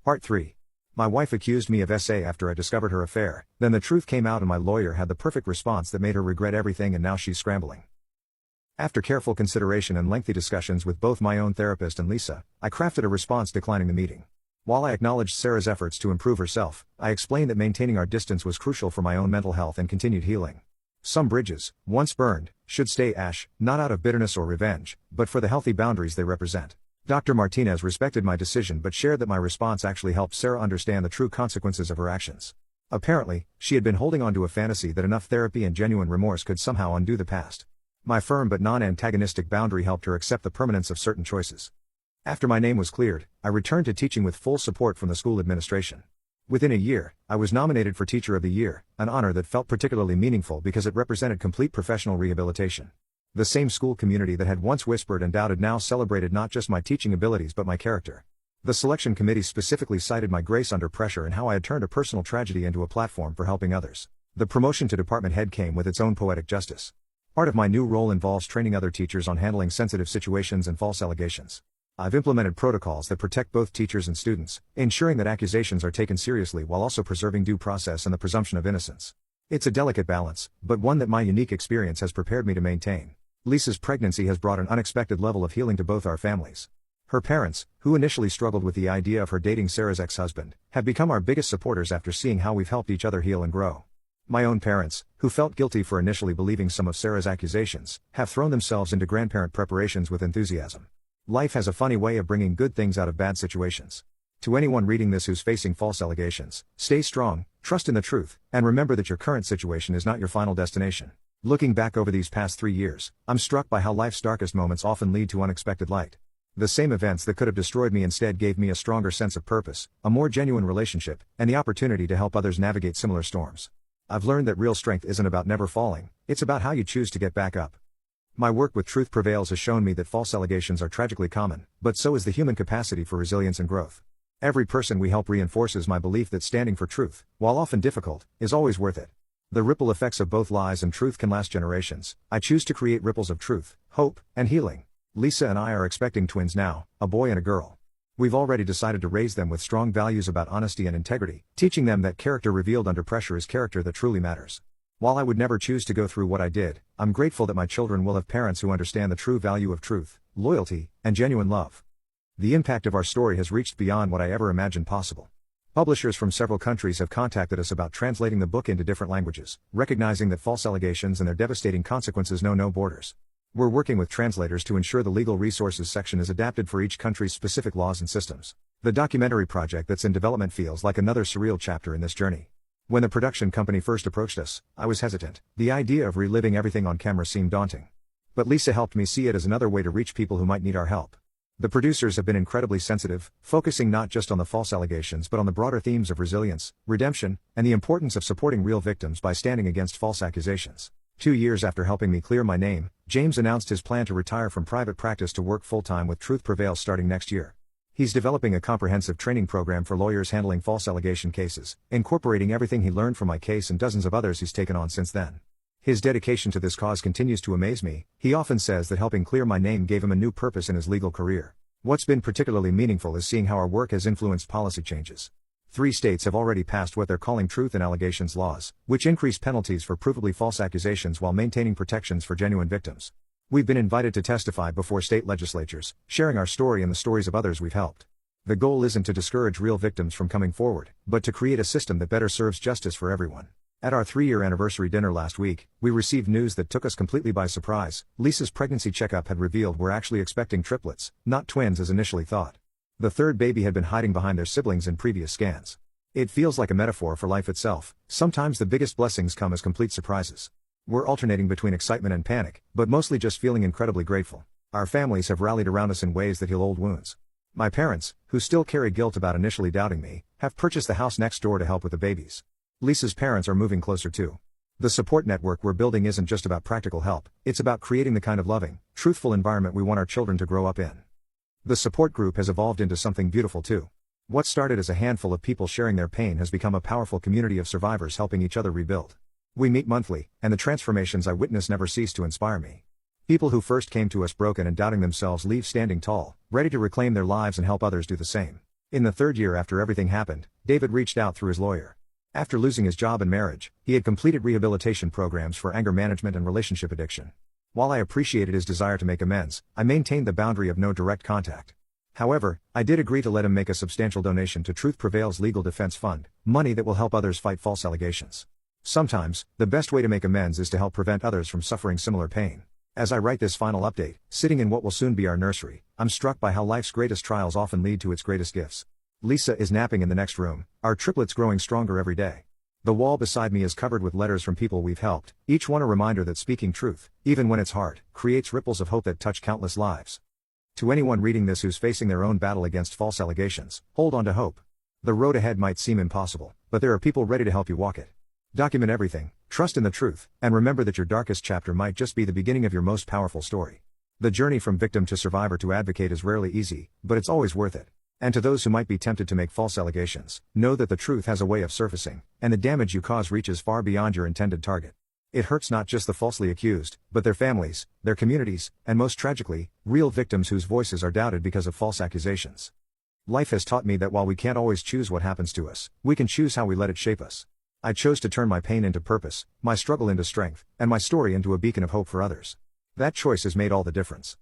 Part 3. My wife accused me of SA after I discovered her affair, then the truth came out and my lawyer had the perfect response that made her regret everything and now she's scrambling. After careful consideration and lengthy discussions with both my own therapist and Lisa, I crafted a response declining the meeting. While I acknowledged Sarah's efforts to improve herself, I explained that maintaining our distance was crucial for my own mental health and continued healing. Some bridges, once burned, should stay ash, not out of bitterness or revenge, but for the healthy boundaries they represent. Dr. Martinez respected my decision but shared that my response actually helped Sarah understand the true consequences of her actions. Apparently, she had been holding on to a fantasy that enough therapy and genuine remorse could somehow undo the past. My firm but non-antagonistic boundary helped her accept the permanence of certain choices. After my name was cleared, I returned to teaching with full support from the school administration. Within a year, I was nominated for Teacher of the Year, an honor that felt particularly meaningful because it represented complete professional rehabilitation. The same school community that had once whispered and doubted now celebrated not just my teaching abilities but my character. The selection committee specifically cited my grace under pressure and how I had turned a personal tragedy into a platform for helping others. The promotion to department head came with its own poetic justice. Part of my new role involves training other teachers on handling sensitive situations and false allegations. I've implemented protocols that protect both teachers and students, ensuring that accusations are taken seriously while also preserving due process and the presumption of innocence. It's a delicate balance, but one that my unique experience has prepared me to maintain. Lisa's pregnancy has brought an unexpected level of healing to both our families. Her parents, who initially struggled with the idea of her dating Sarah's ex-husband, have become our biggest supporters after seeing how we've helped each other heal and grow. My own parents, who felt guilty for initially believing some of Sarah's accusations, have thrown themselves into grandparent preparations with enthusiasm. Life has a funny way of bringing good things out of bad situations. To anyone reading this who's facing false allegations, stay strong, trust in the truth, and remember that your current situation is not your final destination. Looking back over these past 3 years, I'm struck by how life's darkest moments often lead to unexpected light. The same events that could have destroyed me instead gave me a stronger sense of purpose, a more genuine relationship, and the opportunity to help others navigate similar storms. I've learned that real strength isn't about never falling, it's about how you choose to get back up. My work with Truth Prevails has shown me that false allegations are tragically common, but so is the human capacity for resilience and growth. Every person we help reinforces my belief that standing for truth, while often difficult, is always worth it. The ripple effects of both lies and truth can last generations. I choose to create ripples of truth, hope, and healing. Lisa and I are expecting twins now, a boy and a girl. We've already decided to raise them with strong values about honesty and integrity, teaching them that character revealed under pressure is character that truly matters. While I would never choose to go through what I did, I'm grateful that my children will have parents who understand the true value of truth, loyalty, and genuine love. The impact of our story has reached beyond what I ever imagined possible. Publishers from several countries have contacted us about translating the book into different languages, recognizing that false allegations and their devastating consequences know no borders. We're working with translators to ensure the legal resources section is adapted for each country's specific laws and systems. The documentary project that's in development feels like another surreal chapter in this journey. When the production company first approached us, I was hesitant. The idea of reliving everything on camera seemed daunting. But Lisa helped me see it as another way to reach people who might need our help. The producers have been incredibly sensitive, focusing not just on the false allegations but on the broader themes of resilience, redemption, and the importance of supporting real victims by standing against false accusations. 2 years after helping me clear my name, James announced his plan to retire from private practice to work full-time with Truth Prevails starting next year. He's developing a comprehensive training program for lawyers handling false allegation cases, incorporating everything he learned from my case and dozens of others he's taken on since then. His dedication to this cause continues to amaze me. He often says that helping clear my name gave him a new purpose in his legal career. What's been particularly meaningful is seeing how our work has influenced policy changes. 3 states have already passed what they're calling truth in allegations laws, which increase penalties for provably false accusations while maintaining protections for genuine victims. We've been invited to testify before state legislatures, sharing our story and the stories of others we've helped. The goal isn't to discourage real victims from coming forward, but to create a system that better serves justice for everyone. At our 3-year anniversary dinner last week, we received news that took us completely by surprise. Lisa's pregnancy checkup had revealed we're actually expecting triplets, not twins as initially thought. The third baby had been hiding behind their siblings in previous scans. It feels like a metaphor for life itself. Sometimes the biggest blessings come as complete surprises. We're alternating between excitement and panic, but mostly just feeling incredibly grateful. Our families have rallied around us in ways that heal old wounds. My parents, who still carry guilt about initially doubting me, have purchased the house next door to help with the babies. Lisa's parents are moving closer too. The support network we're building isn't just about practical help, it's about creating the kind of loving, truthful environment we want our children to grow up in. The support group has evolved into something beautiful too. What started as a handful of people sharing their pain has become a powerful community of survivors helping each other rebuild. We meet monthly, and the transformations I witness never cease to inspire me. People who first came to us broken and doubting themselves leave standing tall, ready to reclaim their lives and help others do the same. In the third year after everything happened, David reached out through his lawyer. After losing his job and marriage, he had completed rehabilitation programs for anger management and relationship addiction. While I appreciated his desire to make amends, I maintained the boundary of no direct contact. However, I did agree to let him make a substantial donation to Truth Prevail's legal defense fund, money that will help others fight false allegations. Sometimes, the best way to make amends is to help prevent others from suffering similar pain. As I write this final update, sitting in what will soon be our nursery, I'm struck by how life's greatest trials often lead to its greatest gifts. Lisa is napping in the next room, our triplets growing stronger every day. The wall beside me is covered with letters from people we've helped, each one a reminder that speaking truth, even when it's hard, creates ripples of hope that touch countless lives. To anyone reading this who's facing their own battle against false allegations, hold on to hope. The road ahead might seem impossible, but there are people ready to help you walk it. Document everything, trust in the truth, and remember that your darkest chapter might just be the beginning of your most powerful story. The journey from victim to survivor to advocate is rarely easy, but it's always worth it. And to those who might be tempted to make false allegations, know that the truth has a way of surfacing, and the damage you cause reaches far beyond your intended target. It hurts not just the falsely accused, but their families, their communities, and most tragically, real victims whose voices are doubted because of false accusations. Life has taught me that while we can't always choose what happens to us, we can choose how we let it shape us. I chose to turn my pain into purpose, my struggle into strength, and my story into a beacon of hope for others. That choice has made all the difference.